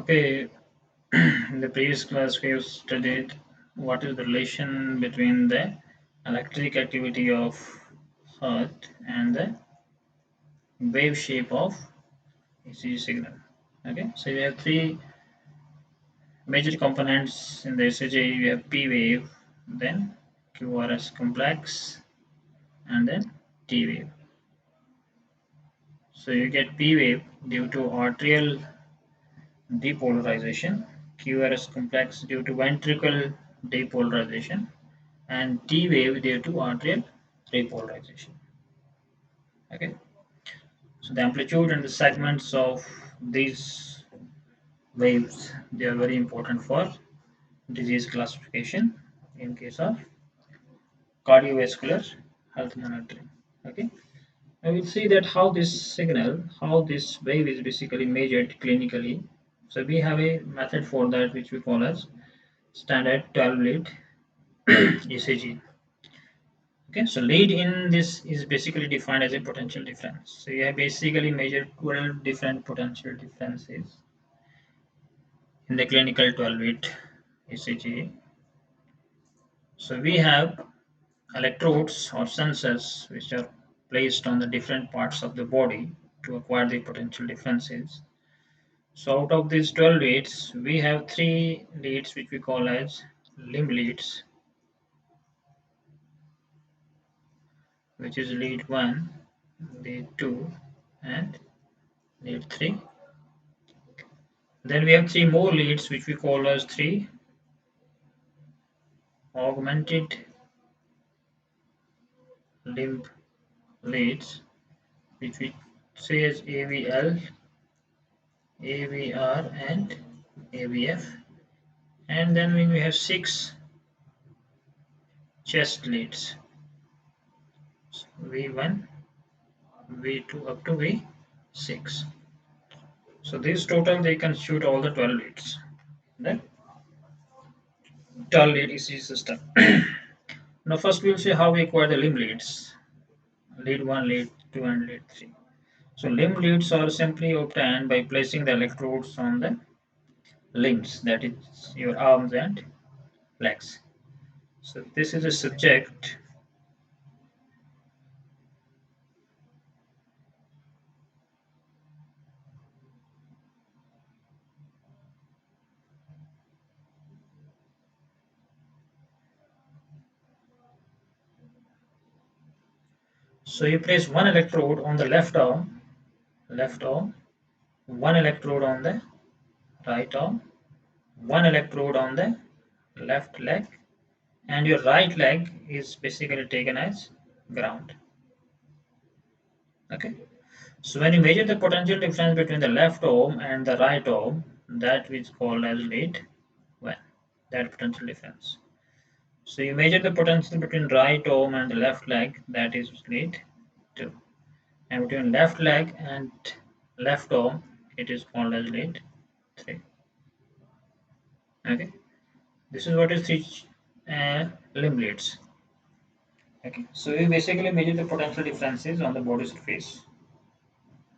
Okay, in the previous class we have studied what is the relation between the electric activity of heart and the wave shape of ECG signal. Okay, so you have three major components in the ECG. You have P wave, then QRS complex, and then T wave. So you get P wave due to arterial depolarization, QRS complex due to ventricle depolarization, and T wave due to arterial repolarization. Okay, so the amplitude and the segments of these waves, they are very important for disease classification in case of cardiovascular health monitoring. Okay, I will see that how this signal, how this wave is basically measured clinically. So we have a method for that which we call as standard 12 lead ECG. Okay, so lead in this is basically defined as a potential difference. So you have basically measured 12 different potential differences in the clinical 12 lead ECG. So we have electrodes or sensors which are placed on the different parts of the body to acquire the potential differences. So out of these 12 leads, we have three leads which we call as limb leads, which is lead 1, lead 2, and lead 3. Then we have three more leads which we call as three augmented limb leads, which we say as AVL, AVR, and AVF. And then we have six chest leads, V1, V2 up to V6. So these total they constitute all the 12 leads. The 12 lead ECG system. Now first we will see how we acquire the limb leads. Lead 1, lead 2, and lead 3. So limb leads are simply obtained by placing the electrodes on the limbs, that is your arms and legs. So this is a subject. So you place one electrode on the left arm, one electrode on the right arm, one electrode on the left leg, and your right leg is basically taken as ground. Okay. So when you measure the potential difference between the left arm and the right arm, that is called as lead 1, that potential difference. So you measure the potential between right arm and the left leg, that is lead 2. And between left leg and left arm, it is called as lead 3. Okay. This is what is three limb leads. Okay. So we basically measure the potential differences on the body surface.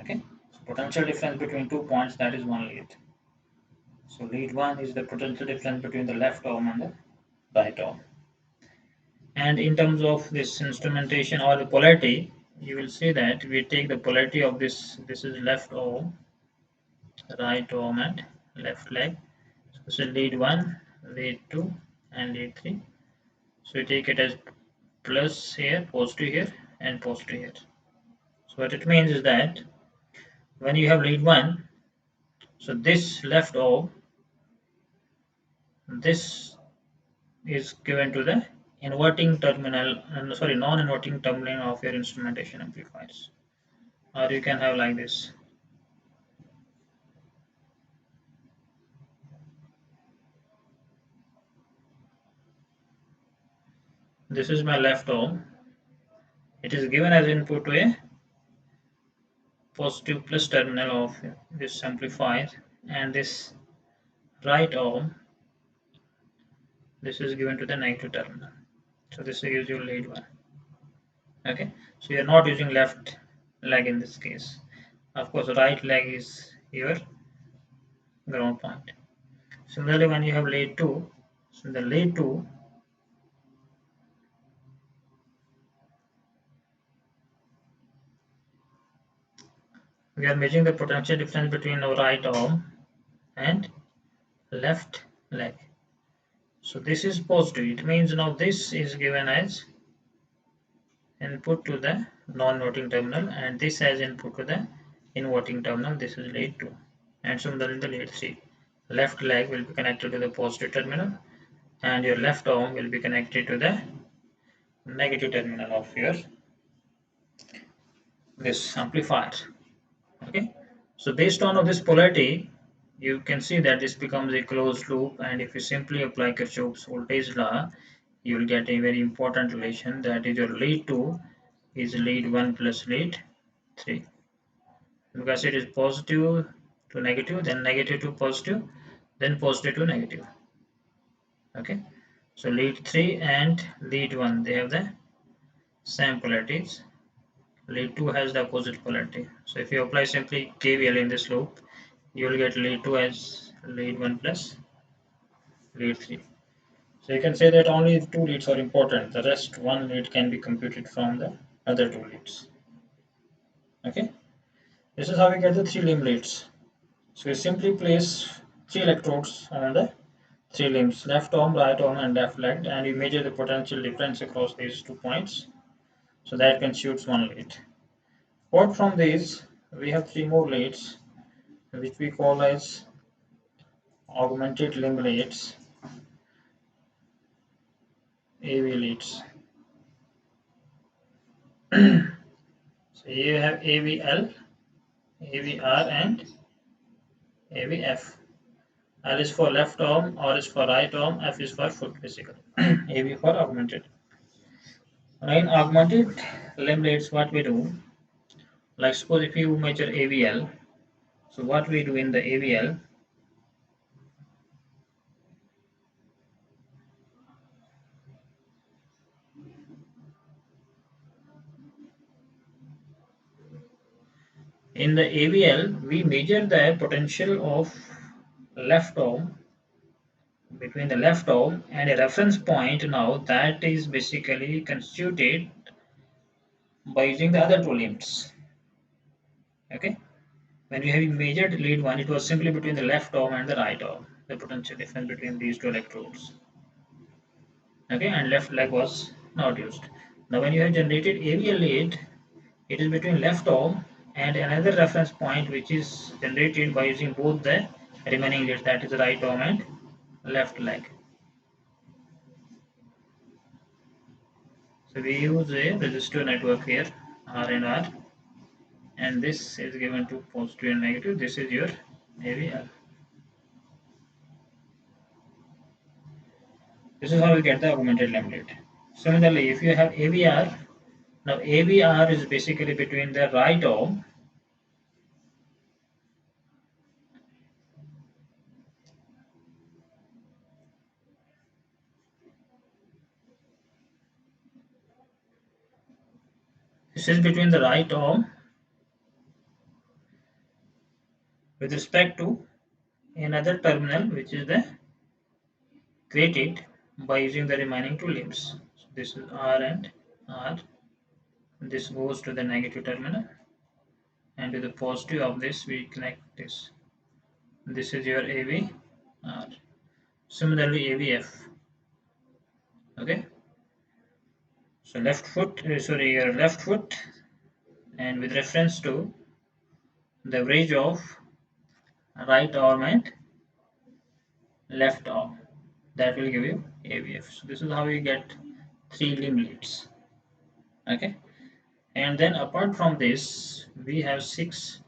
Okay. So potential difference between 2 points, that is one lead. So lead 1 is the potential difference between the left arm and the right arm. And in terms of this instrumentation or the polarity, you will see that we take the polarity of this is left arm, right arm, and left leg. So this is lead 1, lead 2, and lead 3. So we take it as plus here, positive here, and positive here. So what it means is that when you have lead 1, so this left arm, this is given to the inverting terminal, non-inverting terminal of your instrumentation amplifiers, or you can have like this. This is my left arm. It is given as input to a positive plus terminal of this amplifier, and this right arm, this is given to the negative terminal. So this is your lead 1. Okay, so you are not using left leg in this case. Of course, right leg is your ground point. Similarly, when you have lead 2, so in the lead 2, we are measuring the potential difference between our right arm and left leg. So this is positive. It means now this is given as input to the non-inverting terminal, and this as input to the inverting terminal. This is lead 2. And similarly, the lead 3. Left leg will be connected to the positive terminal, and your left arm will be connected to the negative terminal of your this amplifier. Okay, so based on this polarity, you can see that this becomes a closed loop, and if you simply apply Kirchhoff's voltage law, you will get a very important relation, that is your lead 2 is lead 1 plus lead 3, because it is positive to negative, then negative to positive, then positive to negative. Okay, so lead 3 and lead 1, they have the same polarities. Lead 2 has the opposite polarity. So if you apply simply KVL in this loop, you will get lead 2 as lead 1 plus lead 3. So you can say that only two leads are important. The rest one lead can be computed from the other two leads. Okay. This is how we get the three limb leads. So we simply place three electrodes on the three limbs, left arm, right arm, and left leg, and we measure the potential difference across these 2 points. So that constitutes one lead. Apart from these, we have three more leads, which we call as augmented limb leads, AV leads. So you have AVL, AVR, and AVF. L is for left arm, R is for right arm, F is for foot basically. AV for augmented. In augmented limb leads, what we do, like suppose if you measure AVL, so what we do in the AVL, in the AVL we measure the potential of left arm, between the left arm and a reference point now that is basically constituted by using the other two limbs. Okay, when we have measured lead 1, it was simply between the left arm and the right arm, the potential difference between these two electrodes. Okay, and left leg was not used. Now when you have generated AVL lead, it is between left arm and another reference point which is generated by using both the remaining leads, that is the right arm and left leg. So we use a resistor network here, R and R, and this is given to positive and negative. This is your AVR. This is how we get the augmented limb lead. Similarly, if you have AVR, now AVR is basically between the right arm this is between the right arm with respect to another terminal which is the created by using the remaining two limbs. So this is R and R. This goes to the negative terminal, and to the positive of this we connect this. This is your AV R. Similarly AVF. Okay. So your left foot, and with reference to the average of right arm and left arm, that will give you AVF. So this is how you get three limb leads. Okay, and then apart from this we have 6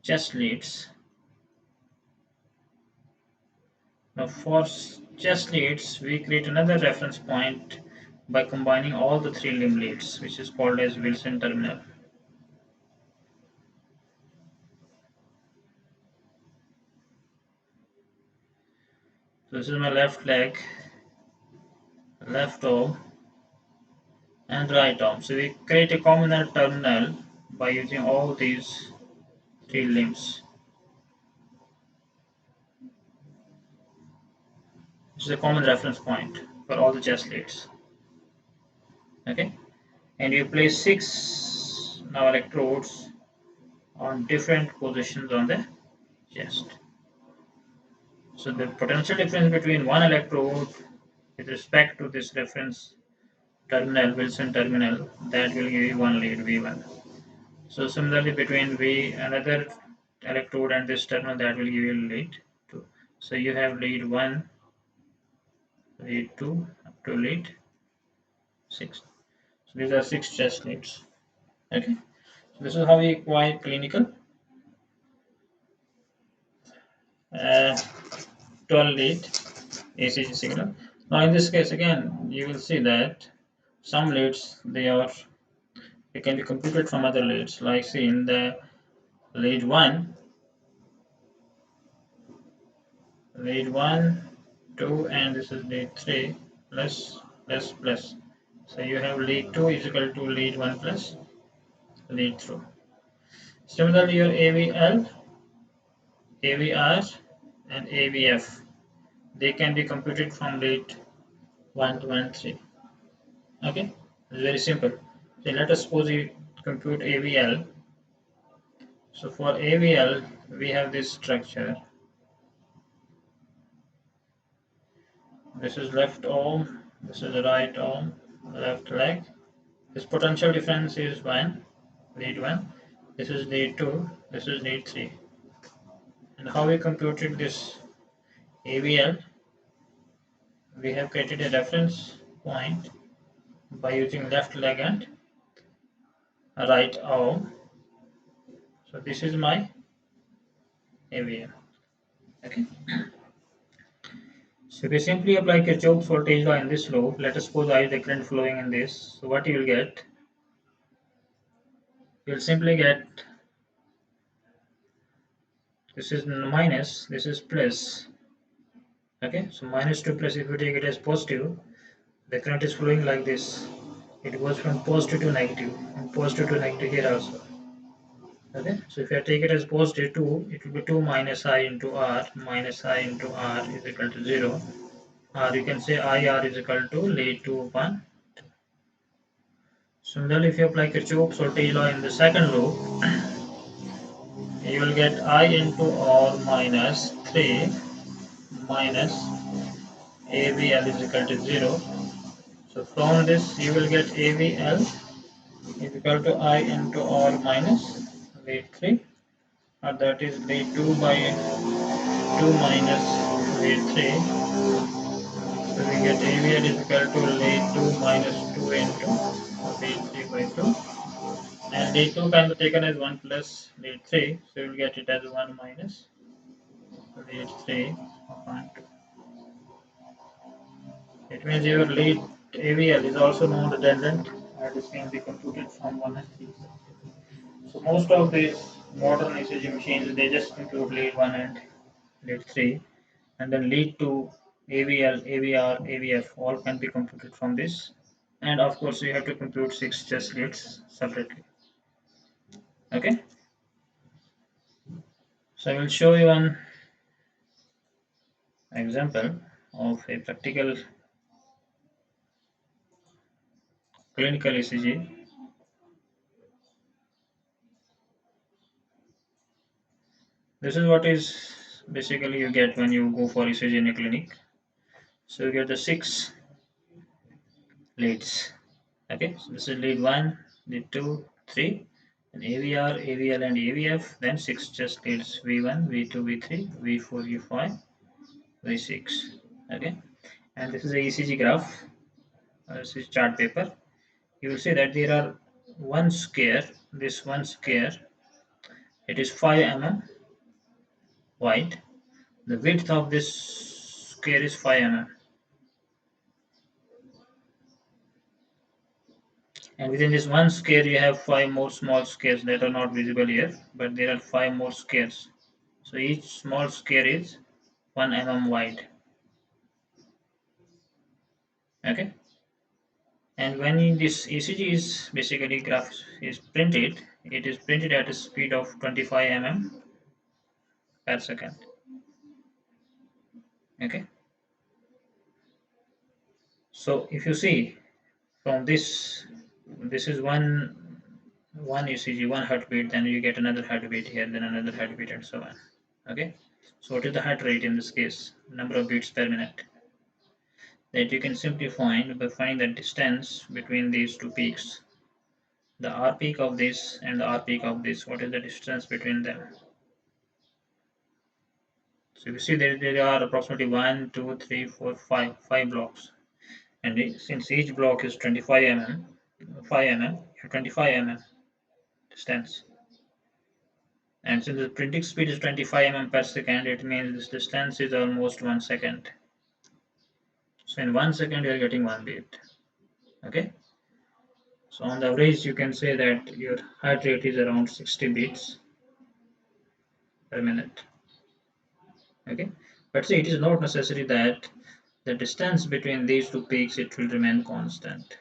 chest leads. Now for chest leads we create another reference point by combining all the 3 limb leads, which is called as Wilson terminal. So this is my left leg, left arm, and right arm. So we create a common terminal by using all these 3 limbs. This is a common reference point for all the chest leads. Okay, and you place 6 now electrodes on different positions on the chest. So the potential difference between one electrode with respect to this reference terminal, Wilson terminal, that will give you one lead V1. So similarly between V another electrode and this terminal, that will give you lead 2. So you have lead 1, lead 2 up to lead 6. So these are 6 chest leads. Okay. So this is how we acquire clinical 12 lead ECG signal. Now in this case again you will see that some leads they can be computed from other leads, like see in the lead 1, lead 1, 2, and this is lead 3 plus plus plus. So you have lead 2 is equal to lead 1 plus lead 3. Similarly your AVL, AVR and AVF, they can be computed from lead 1, 2 and 3. Okay, it's very simple. So let us suppose you compute AVL. So for AVL we have this structure. This is left arm, this is the right arm, left leg. This potential difference is 1, lead 1. This is lead 2, this is lead 3. And how we computed this AVL? We have created a reference point by using left leg and right arm. So this is my AVL. Okay. So if we simply apply Kirchhoff's voltage law in this loop, let us suppose I is the current flowing in this. So what you will get? You will simply get this is minus, this is plus. Okay, so minus 2 plus, if you take it as positive, the current is flowing like this. It goes from positive to negative, and positive to negative here also. Okay, so if I take it as positive 2, it will be 2 minus I into R, minus I into R is equal to 0. Or you can say IR is equal to lead 2 upon 2. Similarly, if you apply Kirchhoff's voltage law in the second loop, you will get I into R minus 3 minus AVL is equal to 0. So from this you will get AVL is equal to I into R minus lead 3, or that is lead 2 by 2 minus lead 3. So we get AVL is equal to lead 2 minus 2 into lead 3 by 2. And lead 2 can be taken as 1 plus lead 3. So you will get it as 1 minus lead 3 upon 2. It means your lead AVL is also known redundant, and this can be computed from 1 and 3. So most of these modern ECG machines, they just compute lead 1 and lead 3, and then lead 2, AVL, AVR, AVF all can be computed from this. And of course you have to compute 6 chest leads separately. Okay, so I will show you an example of a practical clinical ECG. This is what is basically you get when you go for ECG in a clinic. So you get the 6 leads. Okay, so this is lead 1, lead 2, 3, and AVR, AVL, and AVF. Then 6 chest leads V1, V2, V3, V4, V5, V6. Okay, and this is a ECG graph. This is chart paper. You will see that there are one square. This one square, it is 5 mm wide. The width of this square is 5 mm. And within this one square you have 5 more small squares that are not visible here, but there are 5 more squares. So each small square is 1 mm wide. Okay, and when this ECG is basically graph is printed, it is printed at a speed of 25 mm per second. Okay, So if you see from this is one ECG, one heartbeat, then you get another heartbeat here, then another heartbeat, and so on. Okay. So what is the heart rate in this case? Number of beats per minute. That you can simply find by finding the distance between these two peaks. The R peak of this and the R peak of this. What is the distance between them? So you see there are approximately 1, 2, 3, 4, 5 blocks. And since each block is 25 mm, 5 mm, 25 mm distance. And since the printing speed is 25 mm per second, it means this distance is almost 1 second. So in 1 second, you are getting one beat. Okay. So on the average, you can say that your heart rate is around 60 beats per minute. Okay. But see, it is not necessary that the distance between these two peaks it will remain constant.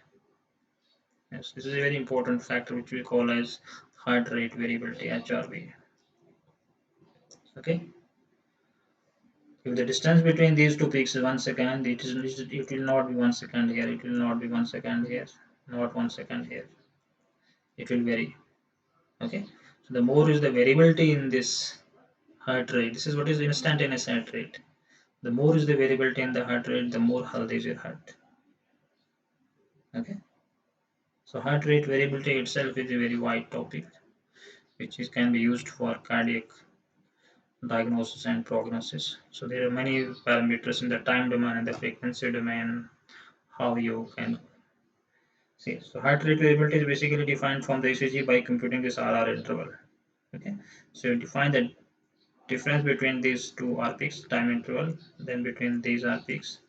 Yes, this is a very important factor which we call as heart rate variability (HRV). Okay. If the distance between these two peaks is 1 second, it will not be 1 second here, it will not be 1 second here, not 1 second here. It will vary. Okay. So the more is the variability in this heart rate. This is what is instantaneous heart rate. The more is the variability in the heart rate, the more healthy is your heart. Okay. So heart rate variability itself is a very wide topic, which can be used for cardiac diagnosis and prognosis. So there are many parameters in the time domain and the frequency domain. How you can see. So heart rate variability is basically defined from the ECG by computing this RR interval. Okay. So you define the difference between these two R peaks, time interval, then between these R peaks.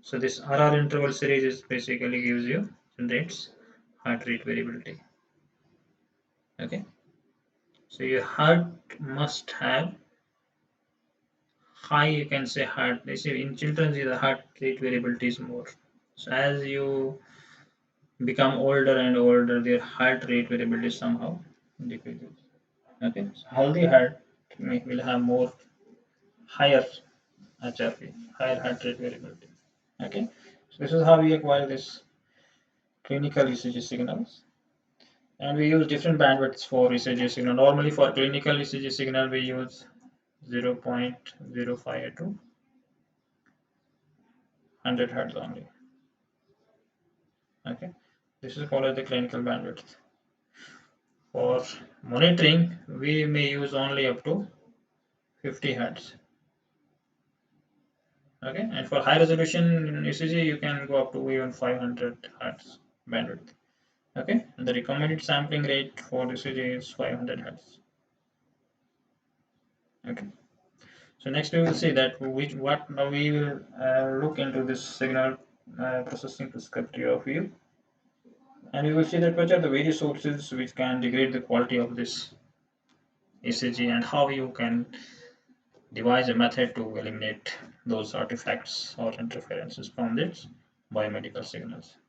So this RR interval series is basically gives you generates heart rate variability. Okay. So your heart must have high, you can say heart. They say in children the heart rate variability is more. So as you become older and older, their heart rate variability somehow decreases. Okay. So healthy heart will have more higher HRV, higher heart rate variability. Okay. So this is how we acquire this clinical ECG signals. And we use different bandwidths for ECG signal. Normally for clinical ECG signal we use 0.05 to 100 Hz only. Okay, this is called as the clinical bandwidth. For monitoring, we may use only up to 50 Hz. Okay, and for high resolution ECG, you can go up to even 500 Hz bandwidth. Okay, and the recommended sampling rate for ECG is 500 Hz. Okay. So next we will see that what now we will look into this signal processing perspective of view, and we will see that which are the various sources which can degrade the quality of this ECG and how you can devise a method to eliminate those artifacts or interferences from its biomedical signals.